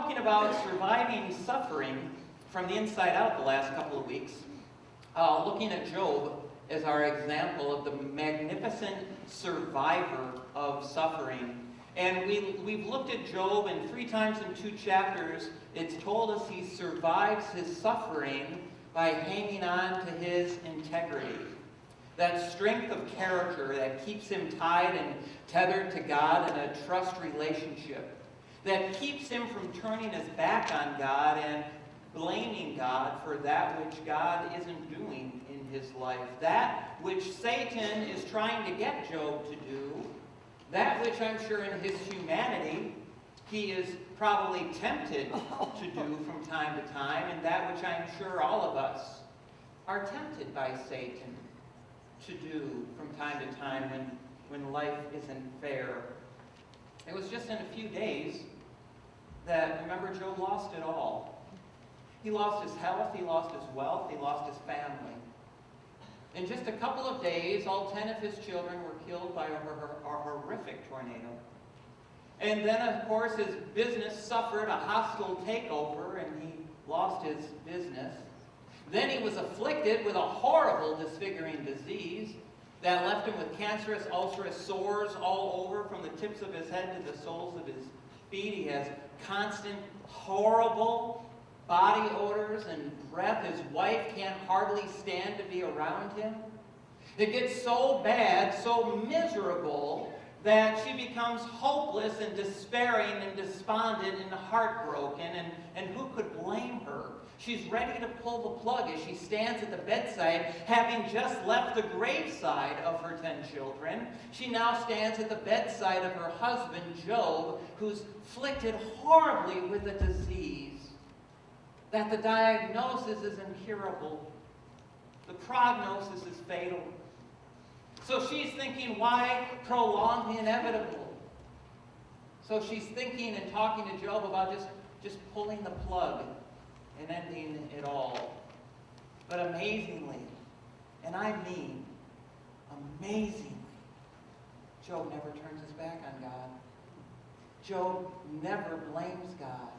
talking about surviving suffering from the inside out the last couple of weeks, looking at Job as our example of the magnificent survivor of suffering. And we've looked at Job, and 3 times in 2 chapters, it's told us he survives his suffering by hanging on to his integrity. That strength of character that keeps him tied and tethered to God in a trust relationship. That keeps him from turning his back on God and blaming God for that which God isn't doing in his life. That which Satan is trying to get Job to do. That which I'm sure in his humanity he is probably tempted to do from time to time. And that which I'm sure all of us are tempted by Satan to do from time to time when life isn't fair. It was just in a few days that, remember, Job lost it all. He lost his health, he lost his wealth, he lost his family. In just a couple of days, all 10 of his children were killed by a horrific tornado. And then, of course, his business suffered a hostile takeover and he lost his business. Then he was afflicted with a horrible disfiguring disease that left him with cancerous, ulcerous sores all over from the tips of his head to the soles of his feet. He has constant, horrible body odors and breath. His wife can't hardly stand to be around him. It gets so bad, so miserable, that she becomes hopeless and despairing and despondent and heartbroken. And who could blame her? She's ready to pull the plug as she stands at the bedside, having just left the graveside of her 10 children. She now stands at the bedside of her husband, Job, who's afflicted horribly with a disease that the diagnosis is incurable. The prognosis is fatal. So she's thinking, why prolong the inevitable? So she's thinking and talking to Job about just pulling the plug and ending it all. But amazingly, and I mean amazingly, Job never turns his back on God. Job never blames God.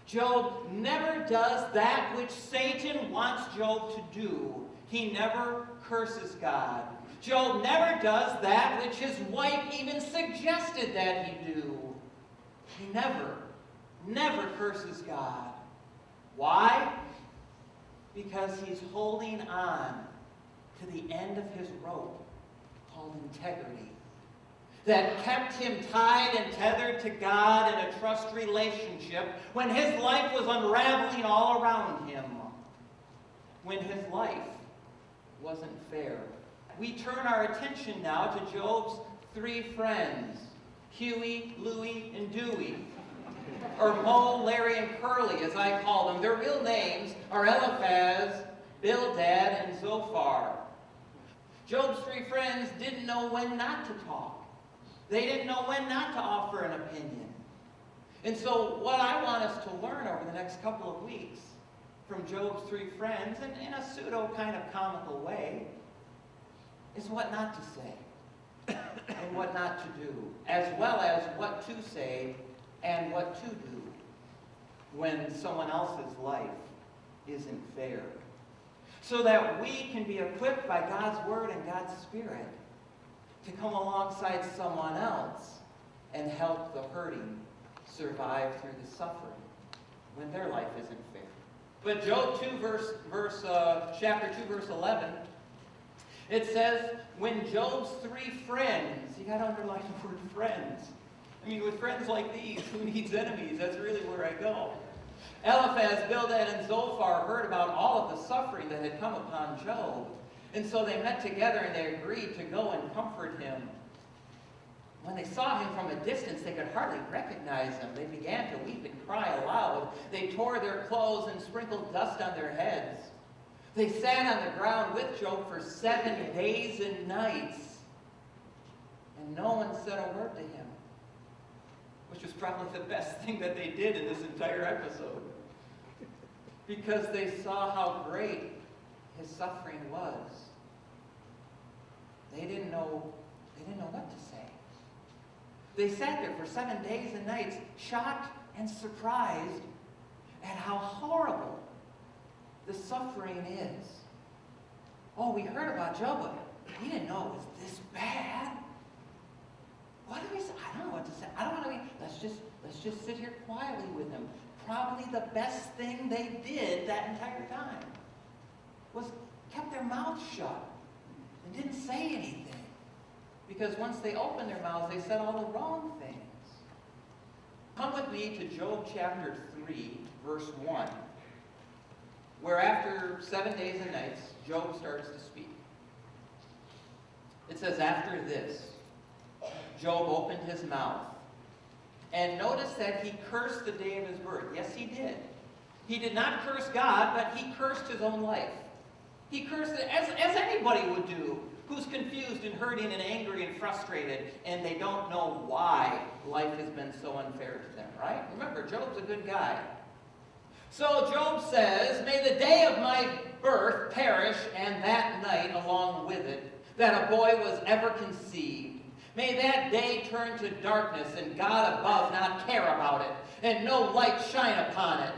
Job never does that which Satan wants Job to do. He never curses God. Job never does that which his wife even suggested that he do. He never curses God. Why? Because he's holding on to the end of his rope called integrity that kept him tied and tethered to God in a trust relationship when his life was unraveling all around him, when his life wasn't fair. We turn our attention now to Job's 3 friends, Huey, Louie, and Dewey, or Mo, Larry, and Curly, as I call them. Their real names are Eliphaz, Bildad, and Zophar. Job's 3 friends didn't know when not to talk. They didn't know when not to offer an opinion. And so what I want us to learn over the next couple of weeks from Job's 3 friends, and in a pseudo kind of comical way, is what not to say and what not to do, as well as what to say and what to do when someone else's life isn't fair. So that we can be equipped by God's Word and God's Spirit to come alongside someone else and help the hurting survive through the suffering when their life isn't fair. But Job 2, chapter 2, verse 11, it says, when Job's 3 friends, you got to underline the word friends. I mean, with friends like these, who needs enemies? That's really where I go. Eliphaz, Bildad, and Zophar heard about all of the suffering that had come upon Job. And so they met together and they agreed to go and comfort him. When they saw him from a distance, they could hardly recognize him. They began to weep and cry aloud. They tore their clothes and sprinkled dust on their heads. They sat on the ground with Job for 7 days and nights. And no one said a word to him, which was probably the best thing that they did in this entire episode, because they saw how great his suffering was. They didn't know what to say. They sat there for 7 days and nights, shocked and surprised at how horrible the suffering is. Oh, we heard about Job, but we didn't know it was this bad. What do we say? I don't know what to say. I don't want to be, let's just sit here quietly with him. Probably the best thing they did that entire time was kept their mouths shut and didn't say anything. Because once they opened their mouths, they said all the wrong things. Come with me to Job chapter 3, verse 1, where after 7 days and nights, Job starts to speak. It says, after this, Job opened his mouth. And notice that he cursed the day of his birth. Yes, he did. He did not curse God, but he cursed his own life. He cursed it, as anybody would do, who's confused and hurting and angry and frustrated, and they don't know why life has been so unfair to them, right? Remember, Job's a good guy. So Job says, may the day of my birth perish, and that night along with it, that a boy was ever conceived. May that day turn to darkness, and God above not care about it, and no light shine upon it.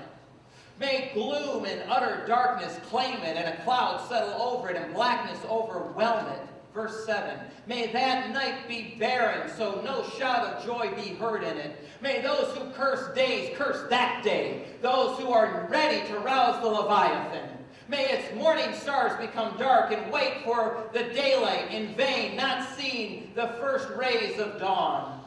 May gloom and utter darkness claim it, and a cloud settle over it, and blackness overwhelm it. Verse 7, may that night be barren, so no shout of joy be heard in it. May those who curse days curse that day, those who are ready to rouse the Leviathan. May its morning stars become dark and wait for the daylight in vain, not seeing the first rays of dawn.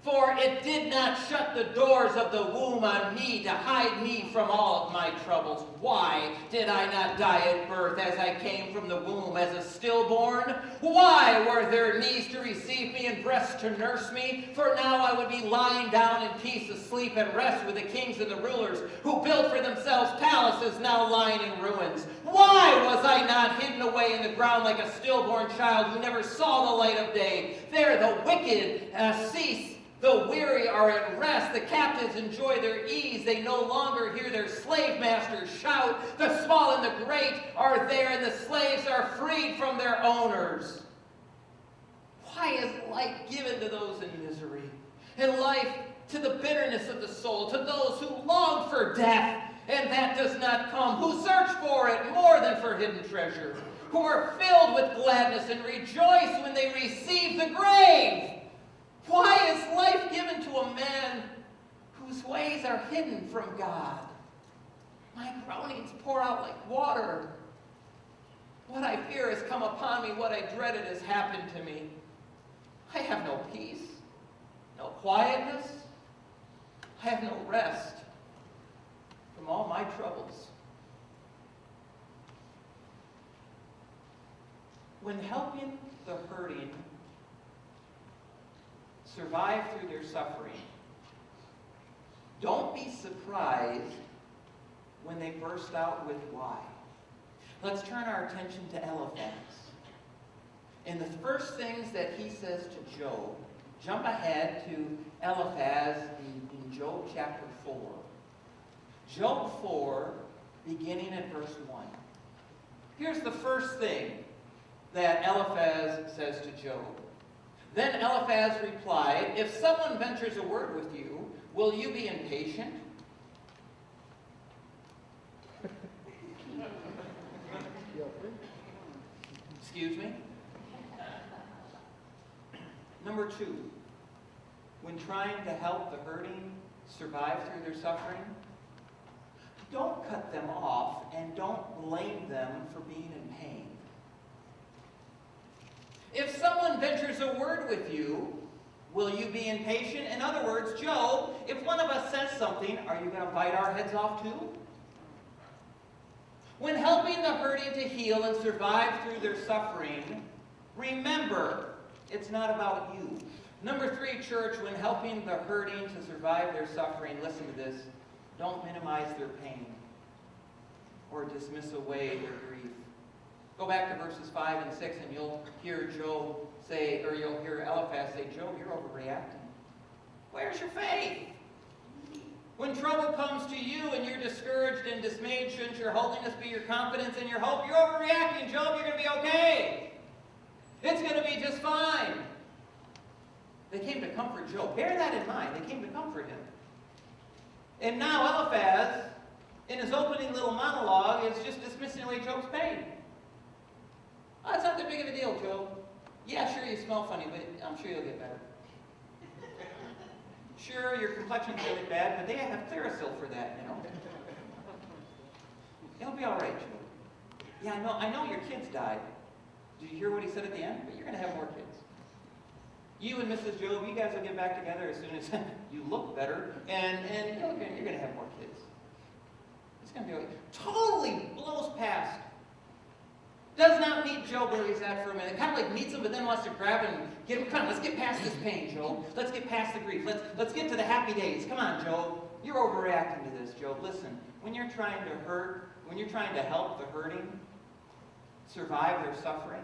For it did not shut the doors of the womb on me to hide me from all of my troubles. Why did I not die at birth as I came from the womb as a stillborn? Why were there knees to receive me and breasts to nurse me? For now I would be lying down in peace, asleep at rest with the kings and the rulers who built for themselves palaces now lying in ruins. Why was I not hidden away in the ground like a stillborn child who never saw the light of day? There the wicked cease. The weary are at rest, the captives enjoy their ease, they no longer hear their slave masters shout. The small and the great are there, and the slaves are freed from their owners. Why is life given to those in misery, and life to the bitterness of the soul, to those who long for death, and that does not come, who search for it more than for hidden treasure, who are filled with gladness and rejoice when they receive the grave? Why is life given to a man whose ways are hidden from God? My groanings pour out like water. What I fear has come upon me, what I dreaded has happened to me. I have no peace, no quietness. I have no rest from all my troubles. When helping the hurting survive through their suffering, don't be surprised when they burst out with why. Let's turn our attention to Eliphaz. And the first things that he says to Job, jump ahead to Eliphaz in Job chapter 4. Job 4, beginning at verse 1. Here's the first thing that Eliphaz says to Job. Then Eliphaz replied, if someone ventures a word with you, will you be impatient? Excuse me? Number 2, when trying to help the hurting survive through their suffering, don't cut them off and don't blame them for being in pain. If someone ventures a word with you, will you be impatient? In other words, Job, if one of us says something, are you going to bite our heads off too? When helping the hurting to heal and survive through their suffering, remember, it's not about you. Number 3, church, when helping the hurting to survive their suffering, listen to this, don't minimize their pain or dismiss away their grief. Go back to verses 5 and 6 and you'll hear Job say, or you'll hear Eliphaz say, Job, you're overreacting. Where's your faith? When trouble comes to you and you're discouraged and dismayed, shouldn't your holiness be your confidence and your hope? You're overreacting, Job. You're going to be okay. It's going to be just fine. They came to comfort Job. Bear that in mind. They came to comfort him. And now Eliphaz, in his opening little monologue, is just dismissing away Job's pain. Oh, it's not that big of a deal, Job. Yeah, sure, you smell funny, but I'm sure you'll get better. Sure, your complexion's really bad, but they have Clearasil for that, you know. It'll be all right, Job. Yeah, I know your kids died. Did you hear what he said at the end? But you're going to have more kids. You and Mrs. Job, you guys will get back together as soon as you look better, and you're going to have more kids. It's going to be okay. Totally blows past. Does not meet Job where he's at for a minute. Kind of like meets him, but then wants to grab him and get him. Come on, let's get past this pain, Job. Let's get past the grief. Let's get to the happy days. Come on, Job. You're overreacting to this, Job. Listen, when you're trying to hurt, when you're trying to help the hurting survive their suffering,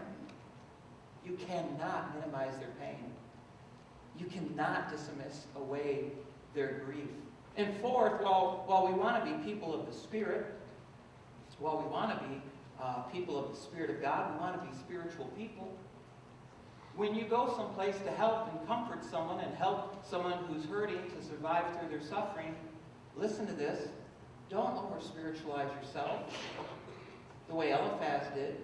you cannot minimize their pain. You cannot dismiss away their grief. And fourth, while we want to be people of the Spirit, while we want to be people of the Spirit of God, we want to be spiritual people. When you go someplace to help and comfort someone and help someone who's hurting to survive through their suffering, listen to this. Don't over-spiritualize yourself the way Eliphaz did.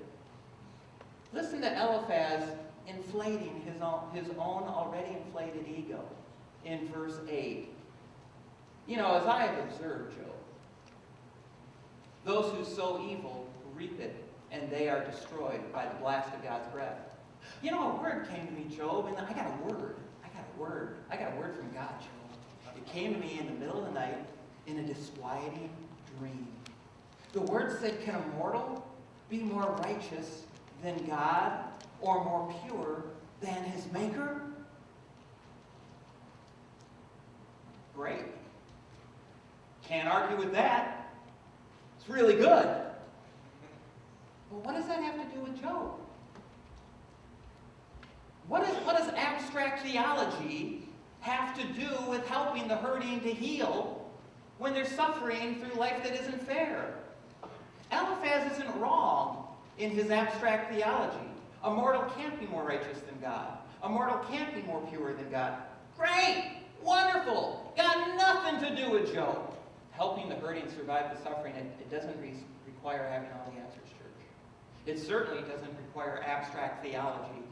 Listen to Eliphaz inflating his own already inflated ego in verse 8. You know, as I have observed, Job, those who sow evil reap it, and they are destroyed by the blast of God's breath. You know, a word came to me, Job, and I got a word from God, Job. It came to me in the middle of the night in a disquieting dream. The word said, can a mortal be more righteous than God or more pure than his maker? Great. Can't argue with that. It's really good. But what does that have to do with Job? What does abstract theology have to do with helping the hurting to heal when they're suffering through life that isn't fair? Eliphaz isn't wrong in his abstract theology. A mortal can't be more righteous than God. A mortal can't be more pure than God. Great! Wonderful! Got nothing to do with Job. Helping the hurting survive the suffering, it doesn't require having all the answers, church. It certainly doesn't require abstract theology.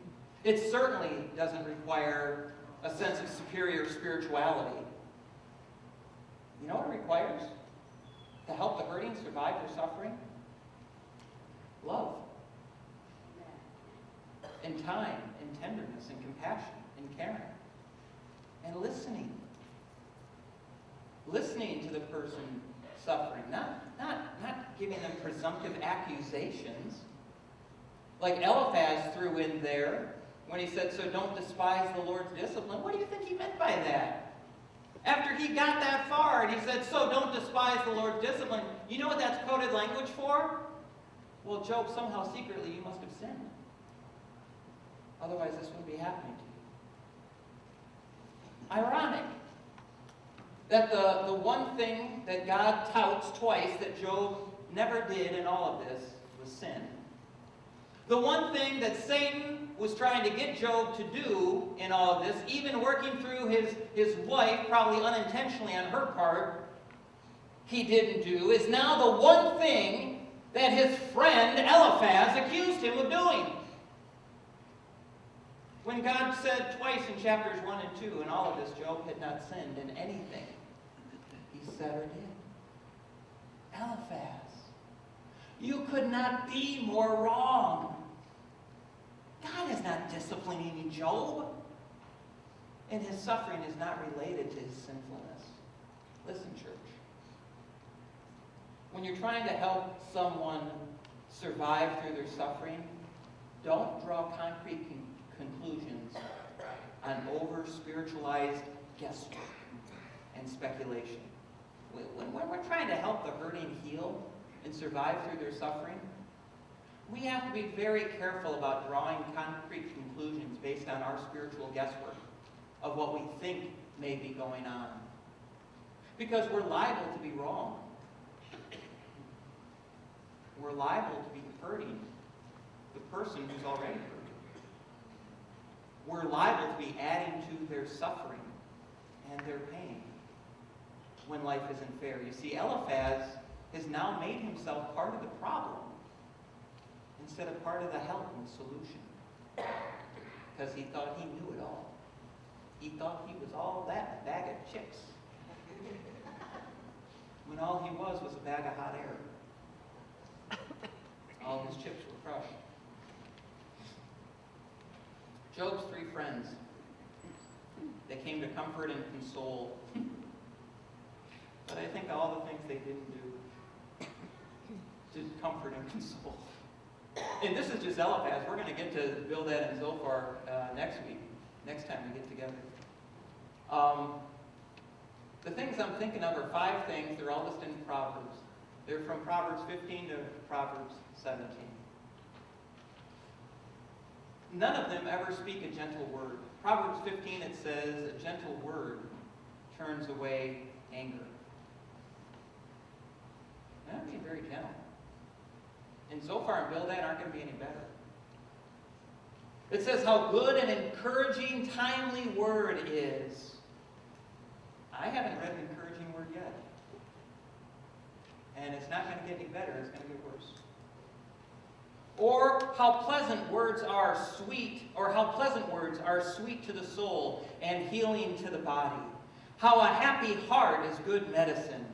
It certainly doesn't require a sense of superior spirituality. You know what it requires to help the hurting survive their suffering? Love. And time, and tenderness, and compassion, and caring. And listening. Listening to the person suffering. Not giving them presumptive accusations. Like Eliphaz threw in there when he said, so don't despise the Lord's discipline. What do you think he meant by that? After he got that far and he said, so don't despise the Lord's discipline, you know what that's coded language for? Well, Job, somehow secretly you must have sinned. Otherwise this wouldn't be happening to you. Ironic that the one thing that God touts twice that Job never did in all of this was sin. The one thing that Satan was trying to get Job to do in all of this, even working through his wife, probably unintentionally on her part, he didn't do, is now the one thing that his friend Eliphaz accused him of doing. When God said twice in chapters 1 and 2, in all of this, Job had not sinned in anything he said or did. Eliphaz, you could not be more wrong. God is not disciplining Job. And his suffering is not related to his sinfulness. Listen, church. When you're trying to help someone survive through their suffering, don't draw concrete conclusions on over-spiritualized guesswork and speculation. When we're trying to help the hurting heal and survive through their suffering, we have to be very careful about drawing concrete conclusions based on our spiritual guesswork of what we think may be going on. Because we're liable to be wrong. We're liable to be hurting the person who's already hurting. We're liable to be adding to their suffering and their pain. when life isn't fair. You see, Eliphaz has now made himself part of the problem instead of part of the help and the solution. Because he thought he knew it all. He thought he was all that, a bag of chips. When all he was a bag of hot air. All his chips were crushed. Job's 3 friends. They came to comfort and console. But I think all the things they didn't do to comfort and console. And this is just Eliphaz. We're going to get to Bildad and Zophar next week, next time we get together. The things I'm thinking of are 5 things. They're all listed in Proverbs. They're from Proverbs 15 to Proverbs 17. None of them ever speak a gentle word. Proverbs 15, it says, a gentle word turns away anger. That would be very gentle. And Zophar and Bildad aren't going to be any better. It says how good an encouraging, timely word is. I haven't read an encouraging word yet. And it's not going to get any better, it's going to get worse. Or how pleasant words are sweet, or how pleasant words are sweet to the soul and healing to the body. How a happy heart is good medicine.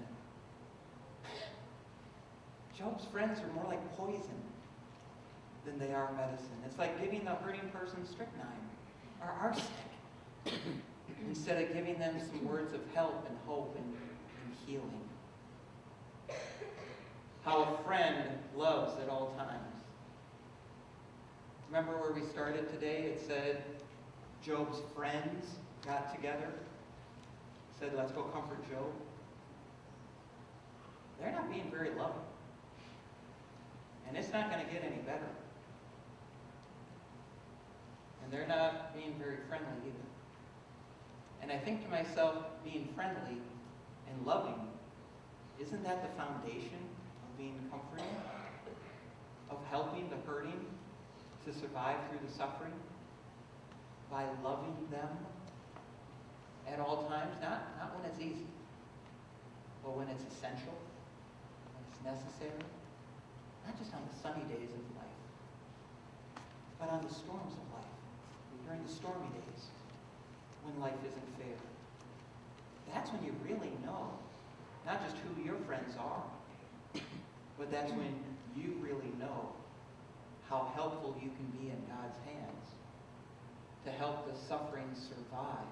Job's friends are more like poison than they are medicine. It's like giving the hurting person strychnine or arsenic instead of giving them some words of help and hope and healing. How a friend loves at all times. Remember where we started today? It said Job's friends got together, said, let's go comfort Job. They're not being very loving. And it's not going to get any better. And they're not being very friendly either. And I think to myself, being friendly and loving, isn't that the foundation of being comforting? Of helping the hurting to survive through the suffering? By loving them at all times, not when it's easy, but when it's essential, when it's necessary. Not just on the sunny days of life, but on the storms of life, during the stormy days, when life isn't fair. That's when you really know, not just who your friends are, but that's when you really know how helpful you can be in God's hands to help the suffering survive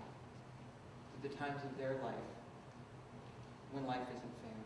through the times of their life when life isn't fair.